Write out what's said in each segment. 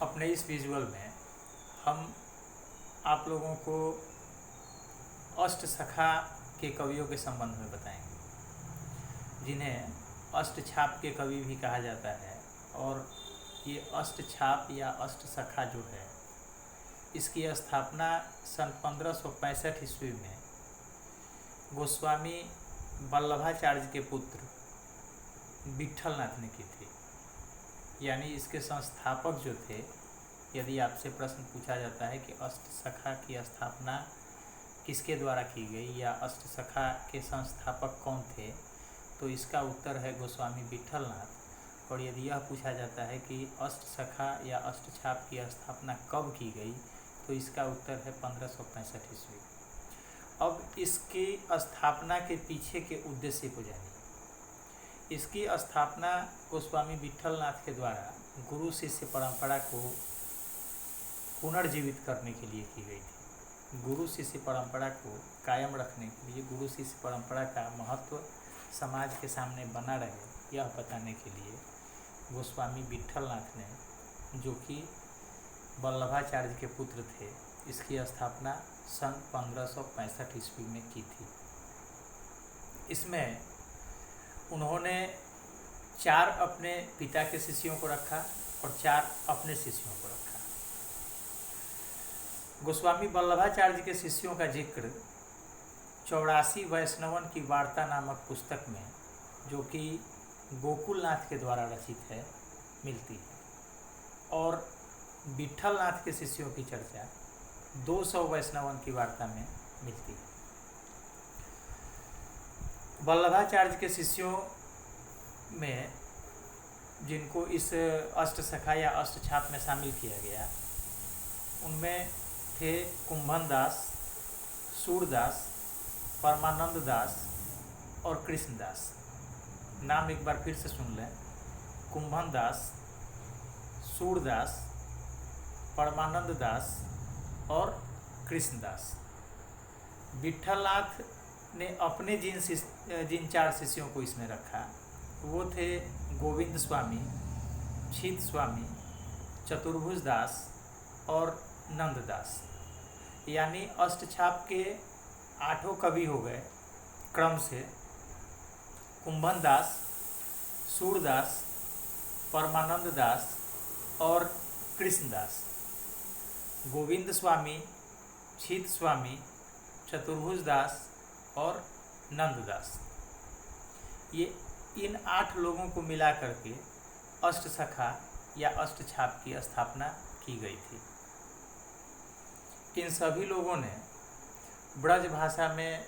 अपने इस विजुअल में हम आप लोगों को अष्टसखा के कवियों के संबंध में बताएंगे, जिन्हें अष्टछाप के कवि भी कहा जाता है। और ये अष्टछाप या अष्टसखा जो है, इसकी स्थापना सन 1565 ईस्वी में गोस्वामी वल्लभाचार्य के पुत्र विट्ठलनाथ ने की थी। यानी इसके संस्थापक जो थे, यदि आपसे प्रश्न पूछा जाता है कि अष्टसखा की स्थापना किसके द्वारा की गई या अष्टसखा के संस्थापक कौन थे, तो इसका उत्तर है गोस्वामी विट्ठलनाथ। और यदि यह पूछा जाता है कि अष्टसखा या अष्टछाप की स्थापना कब की गई, तो इसका उत्तर है 1565 ईस्वी। अब इसकी स्थापना के पीछे के उद्देश्य को जानिए। इसकी स्थापना गोस्वामी विट्ठलनाथ के द्वारा गुरु शिष्य परंपरा को पुनर्जीवित करने के लिए की गई थी। गुरु शिष्य परंपरा को कायम रखने के लिए, गुरु शिष्य परंपरा का महत्व समाज के सामने बना रहे, यह बताने के लिए गोस्वामी विट्ठलनाथ ने, जो कि वल्लभाचार्य के पुत्र थे, इसकी स्थापना सन 1565 ईस्वी में की थी। इसमें उन्होंने 4 अपने पिता के शिष्यों को रखा और 4 अपने शिष्यों को रखा। गोस्वामी वल्लभाचार्य के शिष्यों का जिक्र 84 वैष्णवन की वार्ता नामक पुस्तक में, जो कि गोकुलनाथ के द्वारा रचित है, मिलती है। और विट्ठलनाथ के शिष्यों की चर्चा 200 वैष्णवन की वार्ता में मिलती है। वल्लभाचार्य के शिष्यों में जिनको इस अष्टसखा या अष्टछाप में शामिल किया गया, उनमें थे कुंभनदास, सूरदास, परमानंद दास और कृष्णदास। नाम एक बार फिर से सुन लें: कुंभनदास, सूरदास, परमानंद दास और कृष्णदास। विट्ठलनाथ ने अपने जिन 4 शिष्यों को इसमें रखा, वो थे गोविंद स्वामी, छीत स्वामी, चतुर्भुज दास और नंददास। यानी अष्टछाप के 8 कवि हो गए क्रम से: कुंभनदास, सूरदास, परमानंद दास और कृष्णदास। गोविंद स्वामी, छीत स्वामी, चतुर्भुज दास और नंददास। ये इन 8 लोगों को मिला करके अष्टसखा या अष्टछाप की स्थापना की गई थी। इन सभी लोगों ने ब्रज भाषा में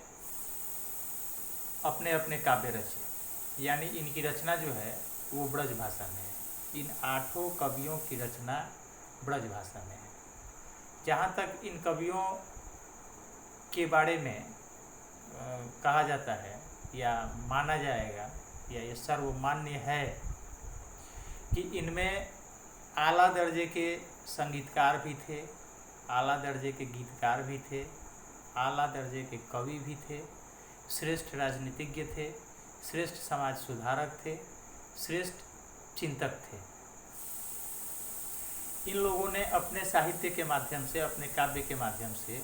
अपने अपने काव्य रचे। यानी इनकी रचना जो है वो ब्रज भाषा में है। इन 8 कवियों की रचना ब्रज भाषा में है। जहाँ तक इन कवियों के बारे में कहा जाता है या माना जाएगा, या ये सर्वमान्य है, कि इनमें आला दर्जे के संगीतकार भी थे, आला दर्जे के गीतकार भी थे, आला दर्जे के कवि भी थे, श्रेष्ठ राजनीतिज्ञ थे, श्रेष्ठ समाज सुधारक थे, श्रेष्ठ चिंतक थे। इन लोगों ने अपने साहित्य के माध्यम से, अपने काव्य के माध्यम से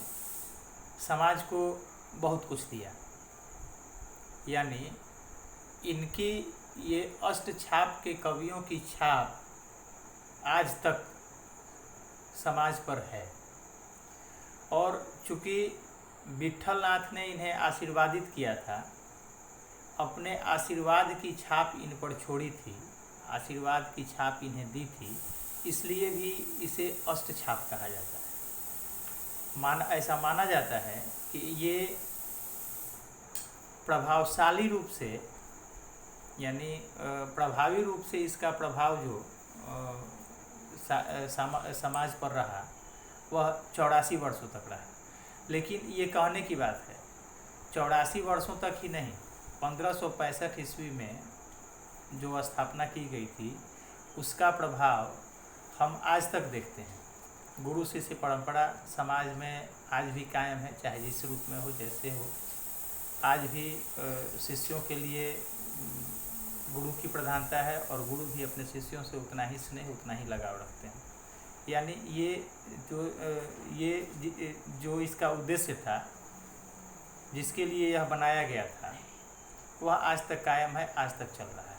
समाज को बहुत कुछ दिया। यानी इनकी ये अष्टछाप के कवियों की छाप आज तक समाज पर है। और चूँकि विट्ठलनाथ ने इन्हें आशीर्वादित किया था, अपने आशीर्वाद की छाप इन पर छोड़ी थी, आशीर्वाद की छाप इन्हें दी थी, इसलिए भी इसे अष्टछाप कहा जाता है। ऐसा माना जाता है कि ये प्रभावशाली रूप से, यानी प्रभावी रूप से इसका प्रभाव जो समाज पर रहा, वह 84 वर्षों तक रहा। लेकिन ये कहने की बात है, 84 वर्षों तक ही नहीं, 1565 ईस्वी में जो स्थापना की गई थी, उसका प्रभाव हम आज तक देखते हैं। गुरु शिष्य परंपरा समाज में आज भी कायम है, चाहे जिस रूप में हो, जैसे हो। आज भी शिष्यों के लिए गुरु की प्रधानता है और गुरु भी अपने शिष्यों से उतना ही स्नेह, उतना ही लगाव रखते हैं। यानी जो जो इसका उद्देश्य था, जिसके लिए यह बनाया गया था, वह आज तक कायम है, आज तक चल रहा है।